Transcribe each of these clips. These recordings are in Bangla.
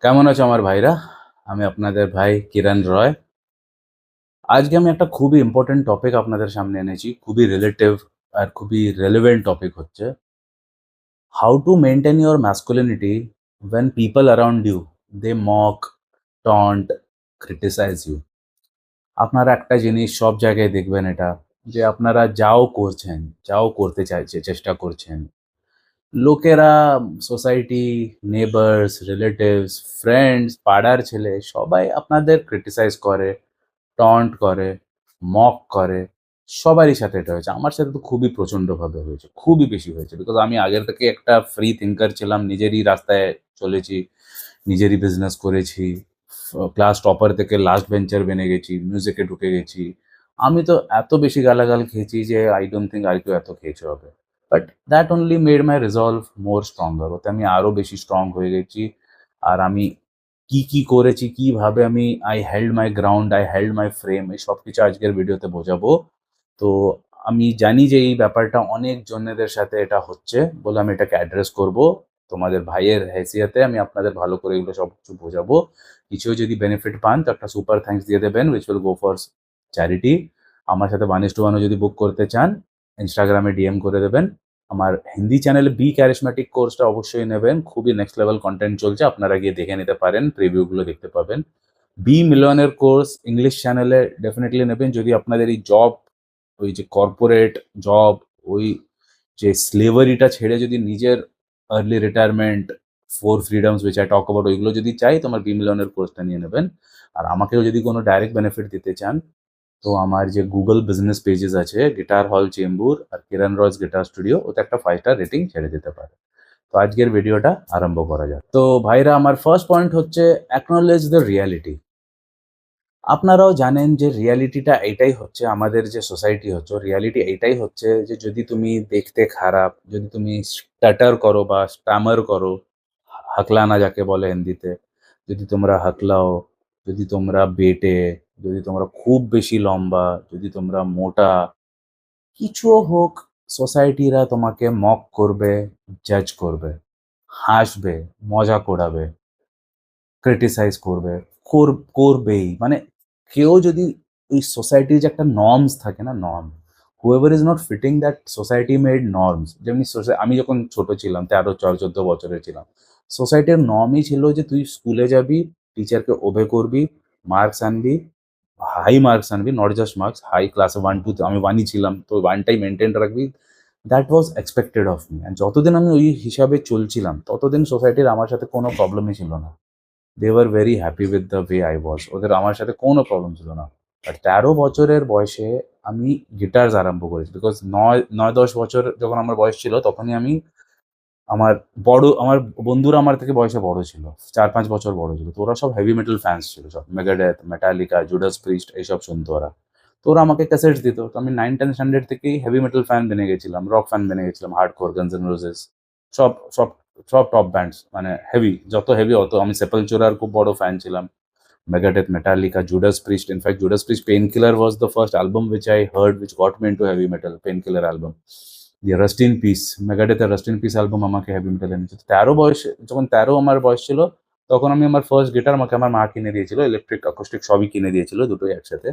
কেমন আছো আমার ভাইরা? আমি আপনাদের ভাই কিরণ রয়। আজকে আমি একটা খুবই ইম্পোর্টেন্ট টপিক আপনাদের সামনে এনেছি। খুবই রিলেটিভ আর খুবই রেলেভেন্ট টপিক হচ্ছে, how to maintain your masculinity when people around you they mock, taunt, criticize you। আপনারা একটা জিনিস সব জায়গায় দেখবেন এটা, যে আপনারা যাও করছেন, যাও করতে চেষ্টা করছেন, লোকেরা, সোসাইটি, নেবার্স, রিলেটিভস, ফ্রেন্ডস, পাড়ার ছেলে সবাই আপনাদের ক্রিটিসাইজ করে, টন্ট করে, মক করে। সবারই সাথে এটা হয়েছে। আমার সাথে তো খুবই প্রচণ্ডভাবে হয়েছে। খুবই বেশি হয়েছে। বিকজ আমি আগের থেকে একটা ফ্রি থিঙ্কার ছিলাম। নিজেরই রাস্তায় চলেছি, নিজেরই বিজনেস করেছি। ক্লাস টপার থেকে লাস্ট বেঞ্চার বেনে গেছি, মিউজিকে ঢুকে গেছি। আমি তো এত বেশি গালাগাল খেয়েছি যে আই ডোন্ট থিংক আর কেউ এত খেয়েছে হবে। But that only made my resolve more stronger. ওতে আমি আরও বেশি স্ট্রং হয়ে গেছি। আর আমি কি করেছি, কিভাবে আমি I held my ground, I held my frame, এই সব কিছু আজকের ভিডিওতে বোঝাবো। তো আমি জানি যে এই ব্যাপারটা অনেক জনেদের সাথে এটা হচ্ছে বলে আমি এটাকে অ্যাড্রেস করব। তোমাদের ভাইয়ের হেসিয়াতে আমি আপনাদের ভালো করে এগুলো সব কিছু বোঝাবো। কিছুও যদি বেনিফিট পান তো একটা সুপার থ্যাঙ্কস দিয়ে দেবেন, which will go for charity. আমার সাথে 1:1 যদি বুক করতে চান, ইনস্টাগ্রামে ডিএম করে দেবেন। আমার হিন্দি চ্যানেলে বি ক্যারিশম্যাটিক কোর্সটা অবশ্যই নেবেন। খুবই নেক্সট লেভেল কন্টেন্ট চলছে, আপনারা গিয়ে দেখে নিতে পারেন, প্রিভিউগুলো দেখতে পাবেন। বি মিলিয়নের কোর্স ইংলিশ চ্যানেলে ডেফিনেটলি নেবেন যদি আপনাদের এই জব, ওই যে কর্পোরেট জব, ওই যে স্লেভারিটা ছেড়ে যদি নিজের early retirement, four freedoms which I talk about, ওইগুলো যদি চাই তো আমার বি মিলিয়নের কোর্সটা নিয়ে নেবেন। আর আমাকেও যদি কোনো ডাইরেক্ট বেনিফিট দিতে চান তো আমার যে গুগল বিজনেস পেজেস আছে, গিটার হল চেম্বুর আর কিরণ রয়স গিটার স্টুডিও, ওতে একটা 5 স্টার রেটিং ছেড়ে দিতে পারে। তো আজকের ভিডিওটা আরম্ভ করা যাক। তো ভাইরা, আমার ফার্স্ট পয়েন্ট হচ্ছে অ্যাকনোলেজ দ্য রিয়ালিটি। আপনারাও জানেন যে রিয়ালিটিটা এইটাই হচ্ছে, আমাদের যে সোসাইটি হচ্ছে রিয়ালিটি এইটাই হচ্ছে যে যদি তুমি দেখতে খারাপ, যদি তুমি স্টাটার করো বা স্টামার করো, হাকলানা যাকে বলে হিন্দিতে, যদি তোমরা হাকলাও, যদি তোমরা বেটে, যদি তোমরা খুব বেশি লম্বা, যদি তোমরা মোটা, কিছুও হোক, সোসাইটিরা তোমাকে মক করবে, জাজ করবে, হাসবে, মজা করাবে, ক্রিটিসাইজ করবে, করবেই। মানে কেউ যদি ওই সোসাইটির যে একটা নর্মস থাকে না, norm, whoever is not fitting that society made norms, যেমনি আমি যখন ছোট ছিলাম, 13-14 বছরের ছিলাম, সোসাইটির নর্মই ছিল যে তুই স্কুলে যাবি, টিচারকে ওবে করবি, মার্কস আনবি, হাই মার্কস আনবি, নট জাস্ট মার্কস, হাই ক্লাসে 1 2, আমি 1ই ছিলাম তো 1টাই মেনটেন রাখবি। That was expected of me. And যতদিন আমি ওই হিসাবে চলছিলাম ততদিন সোসাইটির আমার সাথে কোনো প্রবলেমই ছিল না। They were very happy with the way I was. ওদের আমার সাথে কোনো প্রবলেম ছিল না। আর 13 বছরের বয়সে আমি গিটার্স আরম্ভ করেছি। বিকজ 9-10 বছর যখন আমার বয়স ছিল তখনই আমি, আমার বন্ধুরা আমার থেকে বয়সে বড় ছিল, 4-5 বছর বড় ছিল। তো ওরা সব হেভি মেটাল ফ্যান্স ছিল, সব মেগাডেথ, মেটালিকা, জুডাস প্রিস্ট এইসব শুনতো ওরা। তো ওরা আমাকে ক্যাসেটস দিত। তো আমি 9-10 স্ট্যান্ডার্ড থেকেই হেভি মেটাল ফ্যান বেনে গেছিলাম, রক ফ্যান বেনে গেছিলাম, হার্ডকোর, গানস এন্ড রোজেস, সব সব সব টপ ব্যান্ডস, মানে হেভি, যত হেভি অত। আমি সেপালচুরার খুব বড় ফ্যান ছিলাম, Megadeth, Metallica, Judas Priest. In fact Judas Priest Painkiller was the first album which I heard which got me into heavy metal, Painkiller album. দিয়ে রাস্ট ইন পিস, মেগাডেথের রাস্ট ইন পিস অ্যালবাম আমাকে হেভি মেটাল এনেছে। 13 বয়সে, যখন 13 আমার বয়স ছিল, তখন আমি আমার ফার্স্ট গিটার আমাকে আমার মা কিনে দিয়েছিল, ইলেকট্রিক অ্যাকোস্টিক সবই কিনে দিয়েছিল, দুটোই একসাথে।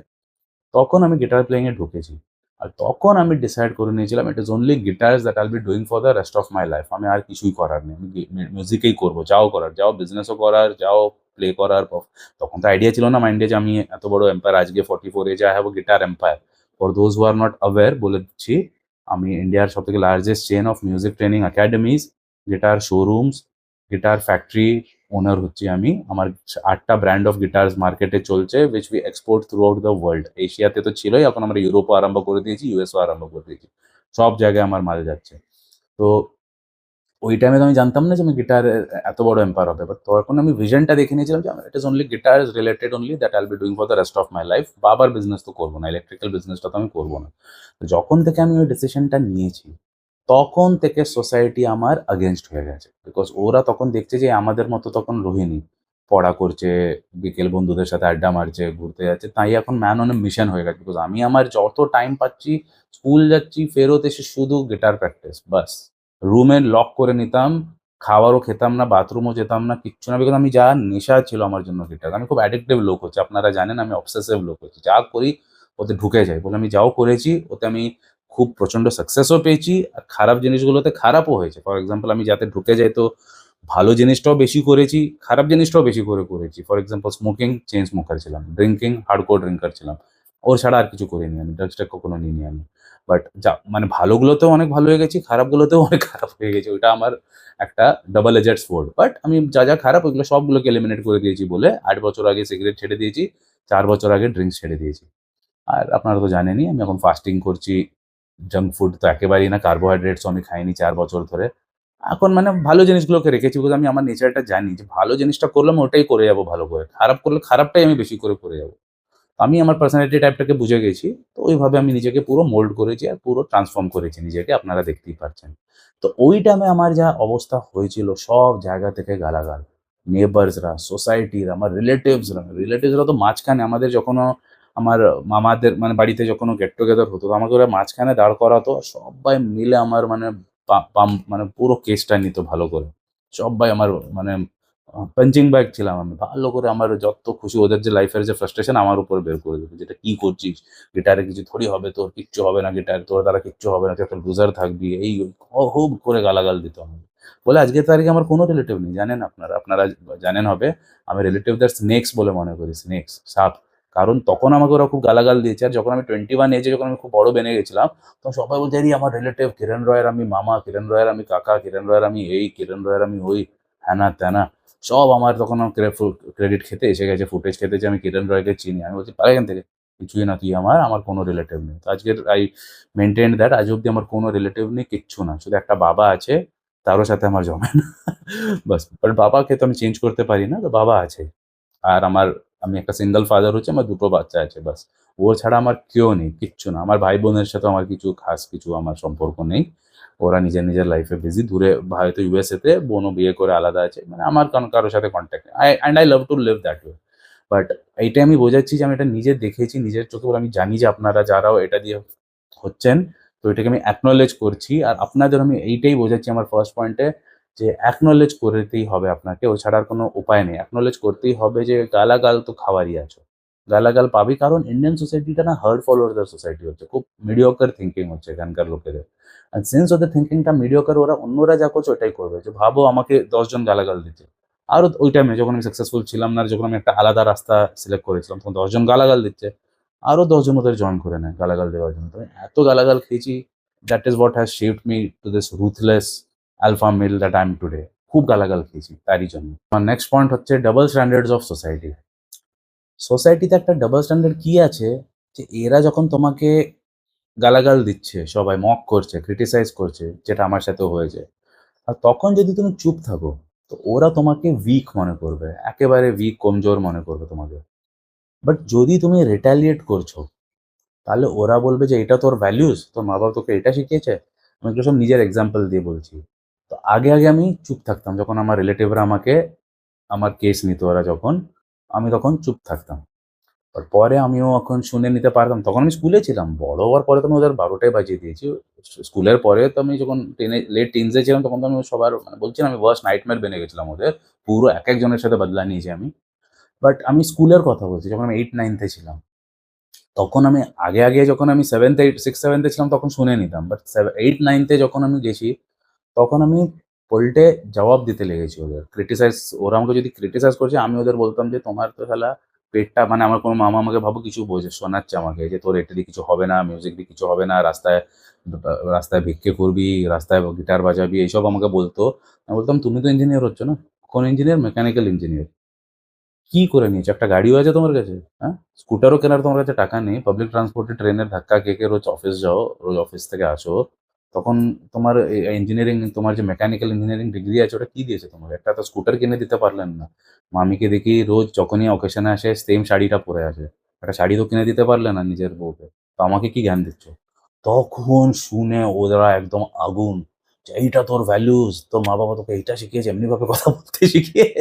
তখন আমি গিটার প্লেইংয়ে ঢুকেছি। আর তখন আমি ডিসাইড করে নিয়েছিলাম ইট ইজ অনলি গিটার্স দ্যাট আইল be doing for the rest of my life. আমি আর কিছুই করার নেই, আমি মিউজিকেই করবো, যাও করার যাও, বিজনেসও করার যাও, প্লে করার। তখন তো আইডিয়া ছিল না মাইন্ডে যে আমি এত বড় এম্পায়ার, আজকে 44 এজে I have guitar Empire. For those who are not aware বলে দিচ্ছি, আমি ইন্ডিয়ার সব থেকে largest chain of music training academies, guitar showrooms, guitar factory owner হচ্ছি আমি। আমার 8টা ব্র্যান্ড অফ গিটার্স মার্কেটে চলছে, which we export throughout the world. এশিয়াতে তো ছিলই, এখন আমরা ইউরোপও আরম্ভ করে দিয়েছি, ইউএসও আরম্ভ করে দিয়েছি। সব জায়গায় আমার মাল যাচ্ছে। তো ওই টাইমে তো আমি জানতাম না যে আমি গিটারের এত বড় এম্পায়ার হবে। বাট তখন আমি ভিশনটা দেখে নিয়েছিলাম যে it is only guitar related only that আইল be doing for the rest of my life. বাবার বিজনেস তো করবো না, ইলেকট্রিক্যাল বিজনেসটা তো আমি করবো না। তো যখন থেকে আমি ওই ডিসিশনটা নিয়েছি, তখন থেকে সোসাইটি আমার আগেনস্ট হয়ে গেছে। বিকজ ওরা তখন দেখছে যে আমাদের মতো তখন রোহিণী পড়া করছে, বিকেল বন্ধুদের সাথে আড্ডা মারছে, ঘুরতে যাচ্ছে, তাই এখন ম্যান অন এ মিশন হয়ে গেছে। বিকজ আমি আমার যত টাইম পাচ্ছি, স্কুল যাচ্ছি, ফেরত এসে শুধু গিটার প্র্যাকটিস, বাস। রুমে লক করে নিতাম, খাবারও খেতাম না, বাথরুমও যেতাম না, কিচ্ছু না। বিকজ আমি যা নেশা ছিল আমার জন্য গিটার। আমি খুব অ্যাডিক্টিভ লোক হচ্ছি। আপনারা জানেন আমি অবসেসিভ লোক হচ্ছি। যা করি ওতে ঢুকে যাই। বলে আমি যাও করেছি ওতে আমি খুব প্রচন্ড সাকসেসও পেয়েছি। আর খারাপ জিনিসগুলোতে খারাপও হয়েছে। ফর এক্সাম্পল আমি যাতে ঢুকে যাই তো ভালো জিনিসটাও বেশি করেছি, খারাপ জিনিসটাও বেশি করে করেছি। For example smoking, chain smoker ছিলাম। ড্রিংকিং, হার্ডকোর ড্রিংকার ছিলাম। ওর ছাড়া আর কিছু করিনি আমি। ড্রাগস-ট্যাগ কখনো নিইনি আমি। বাট যা মানে ভালোগুলোতেও অনেক ভালো হয়ে গেছি, খারাপগুলোতেও অনেক খারাপ হয়ে গেছি। ওইটা আমার একটা ডাবল এজেড সোর্ড। বাট আমি যা খারাপ ওইগুলো সবগুলোকে এলিমিনেট করে দিয়েছি বলে ৮ বছর আগে সিগারেট ছেড়ে দিয়েছি, ৪ বছর আগে ড্রিংকস ছেড়ে দিয়েছি। আর আপনারা তো জানেনই আমি এখন ফাস্টিং করছি। জাঙ্ক ফুড তো একেবারেই না, কার্বোহাইড্রেটসও আমি খাইনি ৪ বছর ধরে। এখন মানে ভালো জিনিসগুলোকে রেখেছি বিকজ আমি আমার নেচারটা জানি যে ভালো জিনিসটা করলে আমি ওটাই করে যাবো ভালো করে। খারাপ করলে খারাপটাই আমি বেশি করে যাবো। আমি আমার পার্সোনালিটি টাইপটাকে বুঝে গেছি। তো ওইভাবে আমি নিজেকে পুরো মোল্ড করেছি আর পুরো ট্রান্সফর্ম করেছি নিজেকে, আপনারা দেখতেই পাচ্ছেন। তো ওই টাইমে আমার যা অবস্থা হয়েছিল সব জায়গা থেকে গালাগাল। নেবার্সরা, সোসাইটির, আমার রিলেটিভসরা তো মাঝখানে আমাদের যখনও আমার মামাদের মানে বাড়িতে যখনও গেট টুগেদার হতো, তো আমাকে ওরা মাঝখানে দাঁড় করাতো। সব্বাই মিলে আমার মানে পাম মানে পুরো কেসটা নিত ভালো করে। সব্বাই আমার মানে পাঞ্চিং ব্যাগ ছিলাম আমি। ভালো করে আমার যত খুশি ওদের যে লাইফের যে ফ্রাস্ট্রেশন আমার উপর বের করে দিত। যেটা কি করছিস? গিটারে কিছু থোড়ি হবে তোর, কিচ্ছু হবে না গিটার, তোর দ্বারা কিচ্ছু হবে না, তুই একটা লুজার থাকবি। এই ওই খুব করে গালাগাল দিত আমাকে। বলে আজকের তারিখে আমার কোনো রিলেটিভ নেই। জানেন আপনারা? আপনারা জানেন হবে আমি রিলেটিভদের স্নেকস বলে মনে করি, স্নেকস, সাপ। কারণ তখন আমাকে ওরা খুব গালাগাল দিয়েছে। আর যখন আমি 21 এজে যখন আমি খুব বড় বেনে গেছিলাম, তখন সবাই বলছে, "আরে আমার রিলেটিভ কিরণ রয়ের আমি মামা, কিরণ রয়ের আমি কাকা, কিরণ রয়ের আমি এই, কিরণ রয়ের আমি ওই, হ্যানা-ত্যানা।" সব আমার তখন ক্রেডিট খেতে এসে গেছে, ফুটেজ খেতে যে আমি কিরণ রয়কে চিনি। আমি বলছি, "পালা এখান থেকে। কিছুই না তুই আমার কোনো রিলেটিভ নেই।" তো আজকের আই মেইনটেইনড দ্যাট আজ অব্দি আমার কোনো রিলেটিভ নেই, কিচ্ছু না। শুধু একটা বাবা আছে, তারও সাথে আমার জমে না। বাস। বাট বাবাকে তো আমি চেঞ্জ করতে পারি না, তো বাবা আছে। আর আমি একটা সিঙ্গল ফাদার হচ্ছি, আমার ২ টো বাচ্চা আছে বাস। ও ছাড়া আমার কেউ নেই, কিচ্ছু না। আমার ভাই-বোনের সাথেও আমার কিছু খাস কিছু আমার সম্পর্ক নেই। ওরা নিজের লাইফে বিজি। দূরে ভাই হয়তো ইউএসএ তে, বোনও বিয়ে করে আলাদা আছে। মানে আমার কারো সাথে কনট্যাক্ট নেই। I love to live that way. But এইটাই আমি বোঝাচ্ছি যে আমি এটা নিজে দেখেছি, নিজের চোখে বলে আমি জানি যে আপনারা যারাও এটা দিয়ে হচ্ছেন, তো এটাকে আমি অ্যাকনলেজ করছি। আর আপনাদের আমি এইটাই বোঝাচ্ছি আমার ফার্স্ট পয়েন্টে যে অ্যাকনলেজ করতেই হবে আপনাকে। ও ছাড়া আর কোনো উপায় নেই। অ্যাকনলেজ করতেই হবে যে গালাগাল তো খাওয়ারই আছো। গালাগাল পাবি কারণ ইন্ডিয়ান সোসাইটিটা না হার্ড ফলোয়ারদের সোসাইটি হচ্ছে। খুব মিডিওকার থিংকিং হচ্ছে এখানকার লোকেদের। আর সিন্স ওদের থিংকিংটা মিডিওকার, ওরা অন্যরা যা করছে ওটাই করবে। যে ভাবো আমাকে ১০ জন গালাগাল দিচ্ছে। আরো ওই টাইমে যখন আমি সাকসেসফুল ছিলাম না, যখন আমি একটা আলাদা রাস্তা সিলেক্ট করেছিলাম, তখন ১০ জন গালাগাল দিচ্ছে। আরো ১০ জন ওদের জয়েন করে নেয় গালাগাল দেওয়ার জন্য। তো আমি এত গালাগাল খেয়েছি, that is what has shaped me to this ruthless alpha male that I am today. খুব গালাগাল খেয়েছি তারই জন্য। আমার নেক্সট পয়েন্ট হচ্ছে ডাবল স্ট্যান্ডার্ডস অফ সোসাইটি। সোসাইটিতে একটা ডাবল স্ট্যান্ডার্ড কি আছে যে এরা যখন তোমাকে গালাগাল দিচ্ছে, সবাই মক করছে, ক্রিটিসাইজ করছে, যেটা আমার সাথেও হয়েছে। আর তখন যদি তুমি চুপ থাকো, তো ওরা তোমাকে উইক মনে করবে। একেবারে উইক, কমজোর মনে করবে তোমাকে। বাট যদি তুমি রিটালিয়েট করছো, তাহলে ওরা বলবে যে এটা তোর ভ্যালুস, তোর মা-বাবা তোকে এটা শিখিয়েছে। আমি এগুলো সব নিজের এক্সাম্পল দিয়ে বলছি। তো আগে আমি চুপ থাকতাম। যখন আমার রিলেটিভরা আমাকে আমার কেস নিত ওরা যখন, আমি তখন চুপ থাকতাম। বাট পরে আমিও এখন শুনে নিতে পারতাম। তখন আমি স্কুলে ছিলাম। বড় হওয়ার পরে তো আমি ওদের ১২ টাই বাজিয়ে দিয়েছি। স্কুলের পরে তো আমি যখন লেট টিনস এ ছিলাম তখন তো আমি সবার মানে বলছি না আমি ওয়ার্স্ট নাইটমেয়ার বেনে গেছিলাম ওদের। পুরো একেকজনের সাথে বদলা নিয়েছি আমি। বাট আমি স্কুলের কথা বলছি যখন আমি 8-9 তে ছিলাম। তখন আমি আগে যখন আমি 7th 8 6-7 তে ছিলাম তখন শুনে নিতাম। বাট 8-9 তে যখন আমি গেছি, তখন আমি উল্টে জবাব দিতে লেগেছি ওদের। ওরা আমাকে যদি ক্রিটিসাইজ করছে, আমি ওদের বলতাম যে, "তোমার তো শালা পেটটা" মানে আমার কোনো মামা আমাকে ভাবো কিছু শোনাচ্ছে আমাকে যে, "তোর এটা দিয়ে কিছু হবে না, মিউজিক দিয়ে কিছু হবে না, রাস্তায় ভিক্ষে করবি, রাস্তায় গিটার বাজাবি" এইসব আমাকে বলতো। আমি বলতাম, "তুমি তো ইঞ্জিনিয়ার হচ্ছ না?" কোন ইঞ্জিনিয়ার? Mechanical engineer. কি করে নিয়েছো? একটা গাড়িও আছে তোমার কাছে? হ্যাঁ? স্কুটারও কেনার তোমার কাছে টাকা নেই। পাবলিক ট্রান্সপোর্টে ট্রেনের ধাক্কা খেয়ে রোজ অফিস যাও, রোজ অফিস থেকে আসো। তখন তোমার ইঞ্জিনিয়ারিং তোমার যে মেকানিক্যাল ইঞ্জিনিয়ারিং ডিগ্রি আছে ওটা কি দিয়েছে তোমাকে? একটা তো স্কুটার কিনে দিতে পারলেন না। মামিকে দেখি রোজ যখনই অকেশনে আসে সেম শাড়িটা পরে আসে। একটা শাড়ি তো কিনে দিতে পারলে না নিজের বউকে। তো আমাকে কি জ্ঞান দিচ্ছ? তখন শুনে ওরা একদম আগুন। যে এইটা তোর ভ্যালুস, তোর মা-বাবা তোকে এইটা শিখিয়েছে, এমনিভাবে কথা বলতে শিখিয়ে।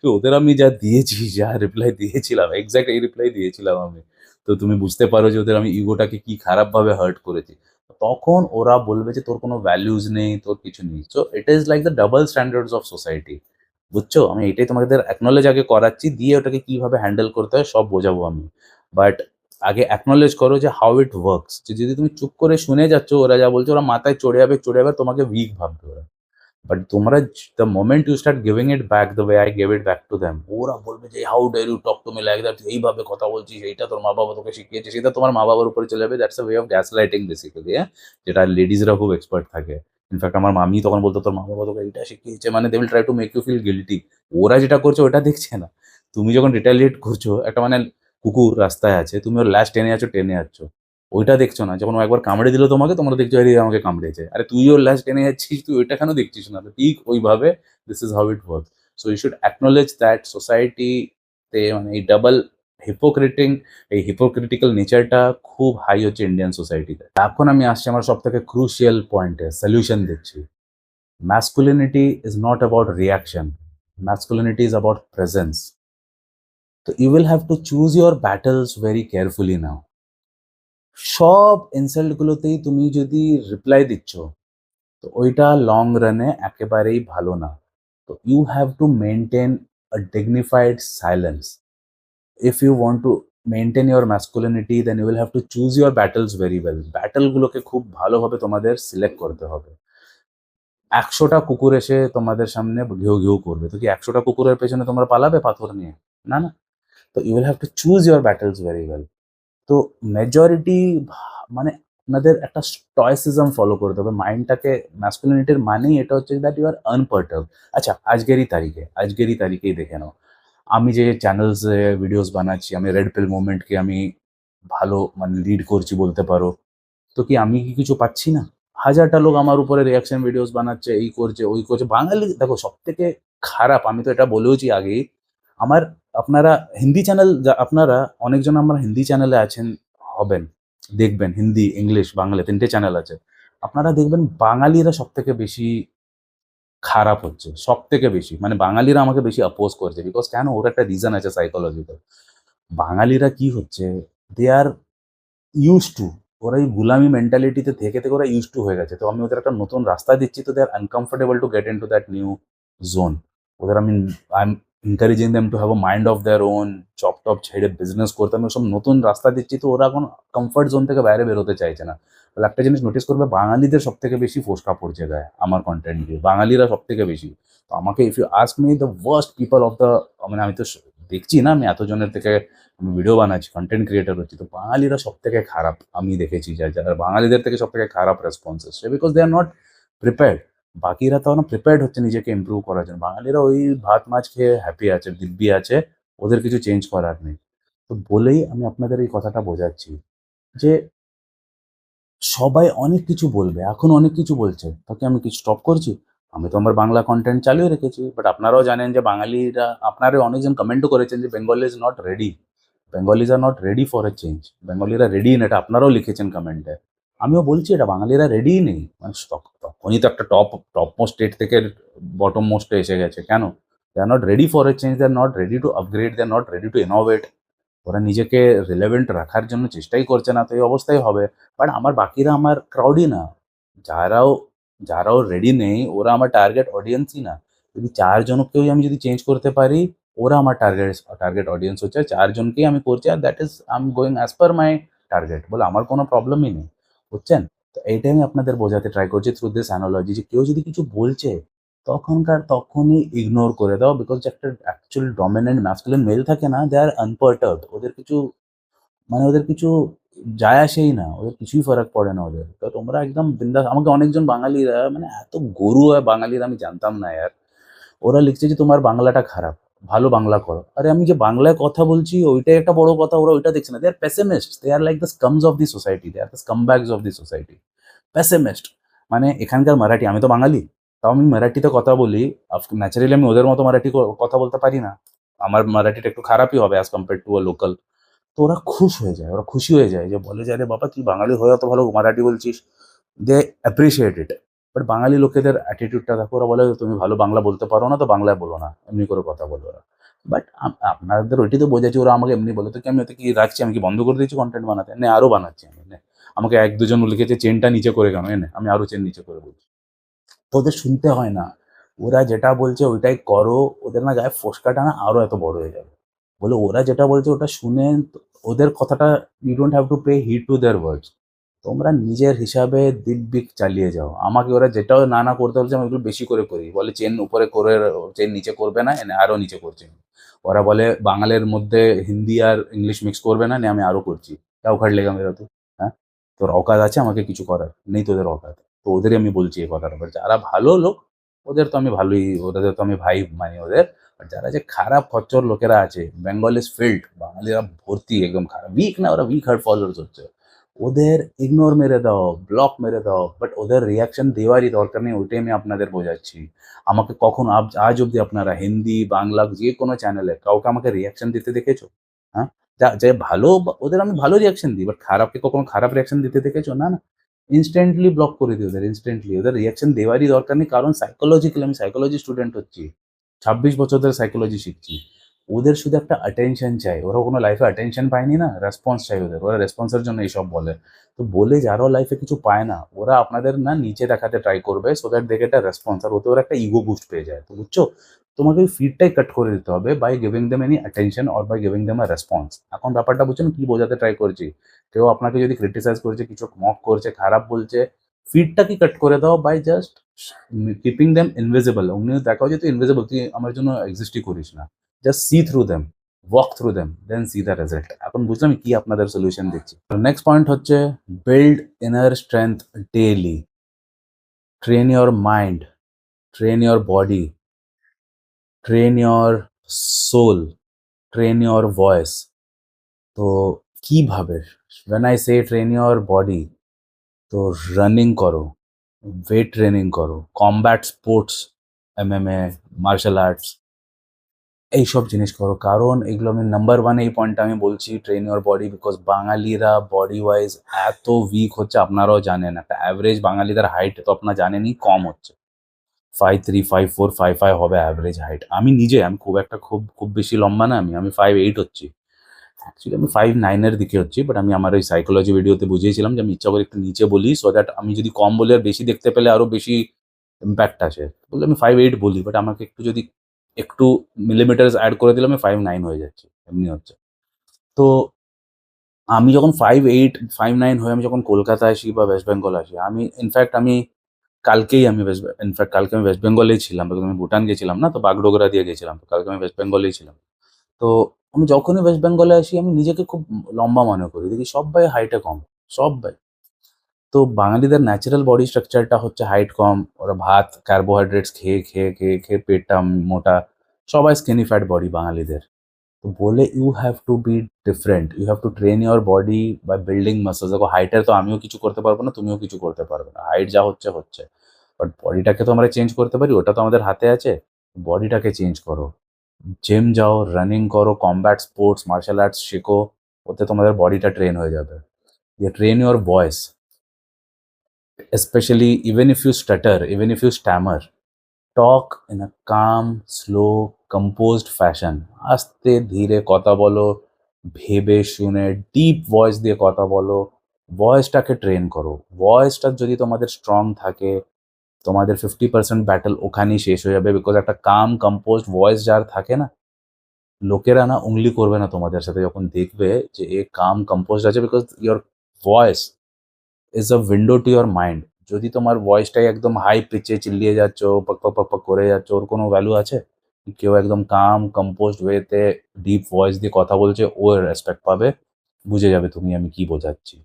তো ওদের আমি যা দিয়েছি, যা রিপ্লাই দিয়েছিলাম, এক্সাক্ট এই রিপ্লাই দিয়েছিলাম আমি। তো তুমি বুঝতে পারো যে ওদের আমি ইগোটাকে কি খারাপভাবে হার্ট করেছি। তখন ওরা বলবে যে তোর কোনো ভ্যালুজ নেই, তোর কিছু নেই। So it is like the double standards of society. বুঝছো? আমি এটাই তোমাদের অ্যাকনলেজ আগে করাচ্ছি, দিয়ে ওটাকে কিভাবে হ্যান্ডেল করতে হয় সব বোঝাবো আমি। বাট আগে অ্যাকনলেজ করো যে হাউ ইট ওয়ার্কস। যে যদি তুমি চুপ করে শুনে যাচ্ছ ওরা যা বলছে, ওরা মাথায় চড়ে যাবে, তোমাকে উইক ভাববে ওরা। বাট তোমরা the moment you start giving it back the way I gave it back to them, ওরা বলবে যে how dare you talk to me like that, এইভাবে কথা বলছিস, এইটা তোর মা বাবা তোকে শিখিয়েছে, সেটা তোমার মা বাবার উপরে চলে যাবে। That's a way of gas lighting basically, হ্যাঁ, যেটা লেডিজরা খুব এক্সপার্ট থাকে। ইনফ্যাক্ট আমার মামি তখন বলতো তোর মা বাবা তোকে এইটা শিখিয়েছে, মানে they will try to make you feel guilty. ওরা যেটা করছে ওটা দেখছে না। তুমি যখন রিটালিয়েট করছো, একটা মানে কুকুর রাস্তায় আছে, তুমি ওর ল্যাশ টেনে যাচ্ছ, ওইটা দেখছো না। যখন ও একবার কামড়ে দিল তোমাকে, তোমরা দেখছো আরে এ আমাকে কামড়েছে, আরে তুই ওর ল্যাশ টেনে যাচ্ছিস, তুই ওইটা কেন দেখছিস না? তো ঠিক ওইভাবে this is how it work. So you should acknowledge that সোসাইটিতে মানে এই ডাবল হিপোক্রিটিং, এই হিপোক্রিটিক্যাল নেচারটা খুব হাই হচ্ছে ইন্ডিয়ান সোসাইটিতে। এখন আমি আসছি আমার সব থেকে ক্রুশিয়াল পয়েন্টে, সলিউশন দিচ্ছি। Masculinity is not about reaction, masculinity is about presence. তো you will have to choose your battles very carefully now. সব ইনসাল্টগুলোতেই তুমি যদি রিপ্লাই দিচ্ছ, তো ওইটা লং রানে একেবারেই ভালো না। তো you have to maintain a dignified silence. If you want to maintain your masculinity, then you will have to choose your battles very well. ব্যাটলগুলোকে খুব ভালোভাবে তোমাদের সিলেক্ট করতে হবে। ১০০টা কুকুর এসে তোমাদের সামনে ঘেউ ঘেউ করবে, তো কি ১০০টা কুকুরের পেছনে তোমরা পালাবে পাথর নিয়ে? না, না। তো you will have to choose your battles very well. তো মেজরিটি মানে আপনাদের একটা স্টয়সিজম ফলো করতে হবে মাইন্ডটাকে। ম্যাসকুলিনিটির মানেই এটা হচ্ছে দ্যাট ইউ আর আনপারটার্ব। আচ্ছা, আজকেরই তারিখেই দেখে নাও, আমি যে চ্যানেলসে ভিডিওস বানাচ্ছি, আমি রেড পিল মুভমেন্টকে আমি ভালো মানে লিড করছি বলতে পারো। তো কি আমি কি কিছু পাচ্ছি না? হাজারটা লোক আমার উপরে রিঅ্যাকশন ভিডিওস বানাচ্ছে, এই করছে, ওই করছে। বাঙালি দেখো সবথেকে খারাপ, আমি তো এটা বলেওছি আগেই। আমার আপনারা হিন্দি চ্যানেল আপনারা অনেকজন আমার হিন্দি চ্যানেলে আছেন হবেন, দেখবেন হিন্দি, ইংলিশ, বাংলা ৩ টে চ্যানেল আছে। আপনারা দেখবেন বাঙালিরা সবথেকে বেশি খারাপ হচ্ছে, সবথেকে বেশি। মানে বাঙালিরা আমাকে বেশি অপোজ করছে। বিকজ কেন? ওর একটা রিজন আছে সাইকোলজিক্যাল। বাঙালিরা কি হচ্ছে, দে আর ইউজড টু, ওরা এই গুলামি মেন্টালিটিতে থেকে ওরা ইউজড টু হয়ে গেছে। তো আমি ওদের একটা নতুন রাস্তা দিচ্ছি, তো they are uncomfortable to get into that new zone. ওদের আমি I am encouraging them to have a mind of their own, job টব ছেড়ে বিজনেস করতে আমি সব নতুন রাস্তা দিচ্ছি, তো ওরা এখন কমফর্ট জোন থেকে বাইরে বেরোতে চাইছে না। তাহলে একটা জিনিস নোটিস করবে, বাঙালিদের সব থেকে বেশি ফোসকা পড়ছে গায়ে আমার কন্টেন্ট দিয়ে, বাঙালিরা সব থেকে বেশি। তো আমাকে if you ask me the worst people of the, মানে আমি তো দেখছি না, আমি এতজনের থেকে আমি ভিডিও বানাচ্ছি, কন্টেন্ট ক্রিয়েটর হচ্ছি, তো বাঙালিরা সব থেকে খারাপ আমি দেখেছি। যারা বাঙালিদের থেকে সব থেকে খারাপ রেসপন্স আসছে, because they are not prepared. বাকিরা তো প্রিপেয়ার্ড হচ্ছে নিজেকে ইমপ্রুভ করার জন্য, বাঙালিরা ওই ভাত মাছ খেয়ে হ্যাপি আছে, দিব্যি আছে, ওদের কিছু চেঞ্জ করার নেই। তো বলেই আমি আপনাদের এই কথাটা বোঝাচ্ছি যে সবাই অনেক কিছু বলবে, এখন অনেক কিছু বলছে, তাকে আমি কিছু স্টপ করছি? আমি তো আমার বাংলা কন্টেন্ট চালিয়ে রেখেছি। বাট আপনারাও জানেন যে বাঙালিরা, আপনারা অনেকজন কমেন্টও করেছেন যে Bengal is not ready, Bengalis are not ready for a change. বেঙ্গলিরা রেডি না, এটা আপনারাও লিখেছেন কমেন্টে। আমিও বলছি এটা বাঙালিরা রেডিই নেই। মানে তখনই তো একটা টপ মোস্ট স্টেট থেকে বটম মোস্টে এসে গেছে। কেন? They are not ready for a change, they are not ready to upgrade, they are not ready to innovate. ওরা নিজেকে রিলেভেন্ট রাখার জন্য চেষ্টাই করছে না, তো এই অবস্থাই হবে। বাট আমার বাকিরা আমার ক্রাউডই না। যারাও যারাও রেডি নেই ওরা আমার টার্গেট অডিয়েন্সই না। যদি ৪ জনকেও আমি যদি চেঞ্জ করতে পারি, ওরা আমার টার্গেট অডিয়েন্স হচ্ছে। ৪ জনকেই আমি করছি, আর that is I am going as per my target, বলে আমার কোনো প্রবলেমই নেই। বুঝছেন? তো এইটাই আমি আপনাদের বোঝাতে ট্রাই করছি থ্রু দিস অ্যানোলজি, যে কেউ যদি কিছু বলছে তখনই ইগনোর করে দাও। বিকজ একটা অ্যাকচুয়াল ডমিন্যান্ট ম্যাসকুলিন মেল থাকে না, দে আর আনপারটার্বড। ওদের কিছু মানে ওদের কিছু যায় আসেই না, ওদের কিছুই ফারাক পড়ে না ওদের। তো তোমরা একদম বিন্দাস। আমাকে অনেকজন বাঙালিরা, মানে এত গরু হয় বাঙালিরা আমি জানতাম না ইয়ার। ওরা লিখছে যে তোমার বাংলাটা খারাপ, ভালো বাংলা করো। আরে আমি যে বাংলায় কথা বলছি ওইটাই একটা বড় কথা, ওরা ওইটা দেখছে না। They are pessimist, they are like the scums of the society, they are the scumbags of the society. Pessimist মানে এখানকার মারাঠি, আমি তো বাঙালি, তাও আমি মারাঠিতে কথা বলি। ন্যাচারালি আমি ওদের মতো মারাঠি কথা বলতে পারি না, আমার মারাঠিটা একটু খারাপই হবে as compare to a local. তো ওরা ওরা খুশি হয়ে যায়, যে বলে যে আরে বাবা তুই বাঙালি হয়ে অত ভালো মারাঠি বলছিস। দে অ্যাপ্রিসিয়েট ইট। বাট বাঙালি লোকেদের অ্যাটিটিউডটা দেখো, ওরা বলে তুমি ভালো বাংলা বলতে পারো না, তো বাংলায় বলো না, এমনি করে কথা বলো ওরা। বাট আপনাদের ওইটি তো বোঝাচ্ছি, ওরা আমাকে এমনি বলে, তো কি আমি ওতে কি রাখছি, আমি কি বন্ধ করে দিয়েছি কন্টেন্ট বানাতে? না, আরও বানাচ্ছি আমি। আমাকে ১-২ জন লিখেছে চেনটা নিচে করে কেন? এনে আমি আরো চেন নিচে করে বলছি। তো ওদের শুনতে হয় না। ওরা যেটা বলছে ওইটাই করো। ওদের না গায়ে ফোস্কাটা না আরো এত বড় হয়ে যাবে। বলে ওরা যেটা বলছে ওটা শুনে ওদের কথাটা you don't have to pay heed to their words. তোমরা নিজের হিসাবে দিক-বিক চালিয়ে যাও। আমাকে ওরা যেটাও না করতে বলছে আমি ওগুলো বেশি করে করি। বলে চেন উপরে করে চেন নিচে করবে না, এনে আরো নিচে করছি। ওরা বলে বাঙালির মধ্যে হিন্দি আর ইংলিশ মিক্স করবে না, আমি আরো করছি। क्या उखाड़ लेगा मेरा तू? হ্যাঁ? তোর অকাত আছে আমাকে কিছু করার? নেই তোদের অকাত। তো ওদেরই আমি বলছি এই কথাটা। বাট যারা ভালো লোক ওদের তো আমি ভালোই ওদের তো আমি ভাই মানি ওদের। আর যারা যে খারাপ খচ্চর লোকেরা আছে, বেঙ্গল ইজ ফিল্ড বাঙালিরা ভর্তি একদম খারাপ। উইক না ওরা উইক হার্ট ফলোয়ার্স হচ্ছে। ওদের ইগনোর মেরে দাও, ব্লক মেরে দাও। বাট ওদের রিঅ্যাকশন দেওয়ারই দরকার নেই ওইটাই আমি আপনাদের বোঝাচ্ছি। আমাকে কখনো আজ অব্দি আপনারা হিন্দি, বাংলা যেকোনো চ্যানেলে কাউকে আমাকে রিঅ্যাকশন দিতে দেখেছো? হ্যাঁ? যে ভালো ওদের আমি ভালো রিঅ্যাকশন দিই। বাট খারাপকে কখনো খারাপ রিঅ্যাকশন দিতে দেখেছো? না, না। ইনস্ট্যান্টলি ব্লক করে দিই ওদের ইনস্ট্যান্টলি। ওদের রিঅ্যাকশন দেওয়ারই দরকার নেই। কারণ সাইকোলজিক্যালি আমি সাইকোলজি স্টুডেন্ট হচ্ছি। ২৬ বছর ধরে সাইকোলজি শিখছি। ওদের শুধু একটা অ্যাটেনশন চাই। ওরা কোনো লাইফে অ্যাটেনশন পায়নি না, রেসপন্স চাই ওদের। ওরা রেসপন্সের জন্য এইসব বলে। তো বলে যারাও লাইফে কিছু পায় না, ওরা আপনাদের না নিচে দেখাতে ট্রাই করবে so that they get a response. আর ওতে ওরা একটা ইগো বুস্ট পেয়ে যায়। তো বুঝছো? তোমাকে ওই ফিডটাই কাট করে দিতে হবে by giving them any attention or by giving them a response. এখন ব্যাপারটা বুঝছেন কি বোঝাতে ট্রাই করছি? কেউ আপনাকে যদি ক্রিটিসাইজ করছে, কিছু মক করছে, খারাপ বলছে, ফিডটাকে কাট করে দাও by just keeping them invisible. অমনি দেখাও যে তুই ইনভিজিবল, তুই আমার জন্য এক্সিস্টই করিস না। Just see through them, walk through them, then see the result. এখন বুঝলাম কি আপনাদের সলিউশন দিচ্ছি। নেক্সট পয়েন্ট হচ্ছে build inner strength daily. Train your mind, train your body, train your soul, train your voice. তো কিভাবে? when I say train your body, তো রানিং করো, ওয়েট ট্রেনিং করো, combat sports, MMA, martial arts এইসব জিনিস করো। কারণ এগুলো আমি নাম্বার 1 এই পয়েন্টটা আমি বলছি ট্রেন ইওর বডি বিকজ বাঙালিরা বডি ওয়াইজ এত উইক হচ্ছে আপনারাও জানেন। একটা অ্যাভারেজ বাঙালিদের হাইট তো আপনারা জানেনই কম হচ্ছে। 5'3", 5'4", 5'5" হবে অ্যাভারেজ হাইট। আমি নিজে আমি খুব বেশি লম্বা না আমি 5'8" হচ্ছি। অ্যাকচুয়ালি আমি 5'9" এর দিকে হচ্ছি। বাট আমি আমার ওই সাইকোলজি ভিডিওতে বুঝিয়েছিলাম যে আমি ইচ্ছা করে একটু নিচে বলি সো দ্যাট আমি যদি কম বলি আর বেশি দেখতে পেলে আরো বেশি ইমপ্যাক্ট আসে। বললে আমি 5'8" বলি বাট আমাকে যদি একটু মিলিমিটারস এড করে দিলে আমি 5'9" হয়ে যাচ্ছি। এমনি হচ্ছে। তো আমি যখন 5'8", 5'9" হয়ে আমি যখন কলকাতা আসি বা ওয়েস্ট বেঙ্গল আসি, আমি ইনফ্যাক্ট কালকে আমি ওয়েস্ট বেঙ্গলেই ছিলাম। বিকজ আমি ভুটান গেছিলাম না, তো বাগডোগরা দিয়ে গেছিলাম। তো কালকে আমি ওয়েস্ট বেঙ্গলেই ছিলাম। তো আমি যখনই ওয়েস্ট বেঙ্গলে আসি আমি নিজেকে খুব লম্বা মনে করি। দেখি সব্বাই হাইটে কম, সব্বাই। তো বাঙালিদের ন্যাচারাল বডি স্ট্রাকচারটা হচ্ছে হাইট কম। ওরা ভাত, কার্বোহাইড্রেটস খেয়ে পেটটা মোটা। সবাই স্কিনি ফ্যাট বডি বাঙালিদের। তো বলে you have to be different. You have to train your body by building muscles. দেখো হাইটের তো আমিও কিছু করতে পারবো না, তুমিও কিছু করতে পারবে না। হাইট যা হচ্ছে, হচ্ছে। বাট বডিটাকে তো আমরা চেঞ্জ করতে পারি, ওটা তো আমাদের হাতে আছে। বডিটাকে চেঞ্জ করো। জিম যাও, রানিং করো, কমব্যাট স্পোর্টস, মার্শাল আর্টস শেখো। ওতে তোমাদের বডিটা ট্রেন হয়ে যাবে। Train your voice. Especially even if you stutter, even if you stammer, talk in a calm, slow, composed fashion. আস্তে ধীরে কথা বলো, ভেবে শুনে ডিপ ভয়েস দিয়ে কথা বলো। ভয়েসটাকে ট্রেন করো। ভয়েসটা যদি তোমাদের স্ট্রং থাকে, তোমাদের 50% ব্যাটল ওখানেই শেষ হয়ে যাবে। বিকজ একটা কাম কম্পোজড ভয়েস যার থাকে না, লোকেরা না উংলি করবে না তোমাদের সাথে যখন দেখবে যে এ কাম কম্পোজড আছে। Because your voice is a window to your mind. যদি তোমার ভয়েসটাই একদম হাই পিচে চিল্লিয়ে যাচ্ছ, পক করে যাচ্ছ, ওর কোনো ভ্যালু আছে? কেউ একদম কাম কম্পোজড ওয়েতে ডিপ ভয়েস দিয়ে কথা বলছে, ও রেসপেক্ট পাবে, বুঝে যাবে তুমি আমি কি বোঝাচ্ছি।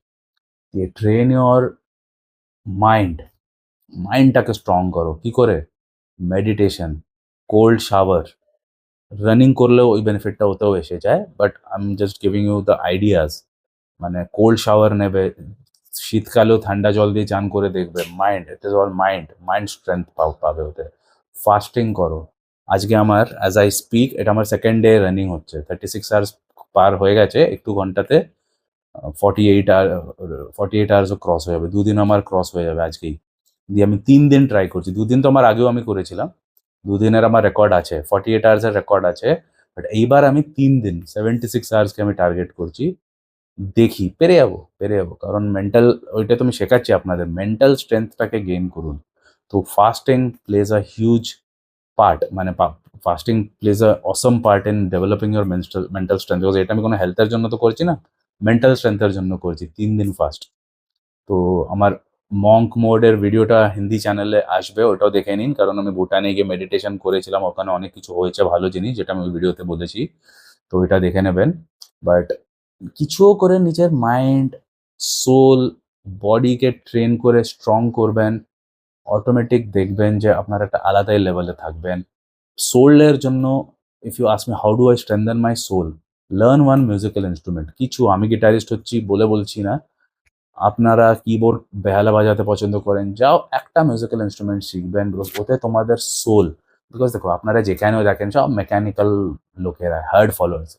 Train your mind. মাইন্ডটাকে স্ট্রং করো। কি করে? মেডিটেশন, কোল্ড শাওয়ার, রানিং করলেও ওই বেনিফিটটা ওতেও এসে যায়। But I am just giving you the ideas. মানে কোল্ড শাওয়ার নেবে, শীতকালেও ঠান্ডা জল দিয়ে চান করে দেখবে, mind, it is all mind strength পাবে ওতে। ফাস্টিং করো। আজকে আমার অ্যাজ আই স্পিক এটা আমার সেকেন্ড ডে রানিং হচ্ছে। 36 আওয়ার্স পার হয়ে গেছে। একটু ঘন্টাতে 48 আওয়ার্সও ক্রস হয়ে যাবে। 2 দিন আমার ক্রস হয়ে যাবে আজকেই। দিয়ে আমি 3 দিন ট্রাই করছি। 2 দিন তো আমার আগেও আমি করেছিলাম। 2 দিনের আমার রেকর্ড আছে, 48 আওয়ার্সের রেকর্ড আছে। বাট এইবার আমি 3 দিন 76 আওয়ার্সকে আমি টার্গেট করছি। দেখি পেরে যাবো। কারণ মেন্টাল ওইটা তো আমি শেখাচ্ছি আপনাদের। মেন্টাল স্ট্রেংথটাকে গেইন করুন। তো fasting plays a huge part মানে fasting plays a awesome part in developing your mental strength. Because এটা আমি কোনো হেলথের জন্য তো করছি না। মেন্টাল স্ট্রেংথের জন্য করছি। ৩ দিন ফাস্ট। তো আমার মঙ্ক মোডের ভিডিওটা হিন্দি চ্যানেলে আসবে, ওটাও দেখে নিন। কারণ আমি ভুটানে গিয়ে মেডিটেশন করেছিলাম। ওখানে অনেক কিছু হয়েছে ভালো জিনিস, যেটা আমি ওই ভিডিওতে বলেছি। তো ওইটা দেখে নেবেন। বাট কিছুও করে নিজের মাইন্ড, সোল, বডিকে ট্রেন করে স্ট্রং করবেন। অটোমেটিক দেখবেন যে আপনার একটা আলাদাই লেভেলে থাকবেন। সোলের জন্য if you ask me how do I strengthen my soul? Learn one musical instrument. কিছু আমি গিটারিস্ট হচ্ছি বলে বলছি না। আপনারা কিবোর্ড, বেহালা বাজাতে পছন্দ করেন, যাও একটা মিউজিক্যাল ইন্সট্রুমেন্ট শিখবেন। বিকজ ওতে তোমাদের সোল, বিকজ দেখো আপনারা যেখানেও দেখেন সব মেকানিক্যাল লোকেরা, হার্ড ফলোয়ার্স,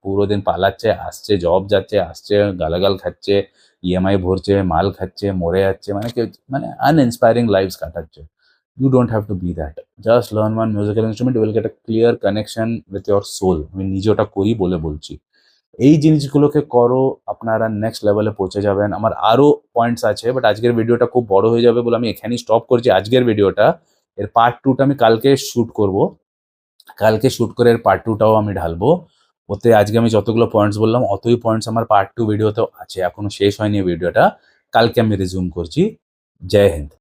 পুরো দিন পালাচ্ছে, আসছে, জব যাচ্ছে, আসছে, গালাগাল খাচ্ছে, ইএমআই ভরছে, মাল খাচ্ছে, মরে যাচ্ছে, মানে কেউ মানে আনইন্সপায়ারিং লাইফস কাটাচ্ছে। You don't have to be that. Just learn one musical instrument, you will get a clear connection with your soul. আমি নিজে ওটা করি বলে বলছি। এই জিনিসগুলোকে করো, আপনারা নেক্সট লেভেলে পৌঁছে যাবেন। আমার আরো পয়েন্টস আছে, বাট আজকের ভিডিওটা খুব বড় হয়ে যাবে বলে আমি এখানেই স্টপ করছি আজকের ভিডিওটা। এর পার্ট 2 টা আমি কালকে শুট করব। কালকে শুট করে এর পার্ট 2 টাও আমি ঢালবো। ওতে আজকে আমি যতগুলো পয়েন্টস বললাম, অতই পয়েন্টস আমার পার্ট 2 ভিডিওতেও আছে। এখনো শেষ হয়নি ভিডিওটা। কালকে আমি রিজিউম করছি। জয় হিন্দ।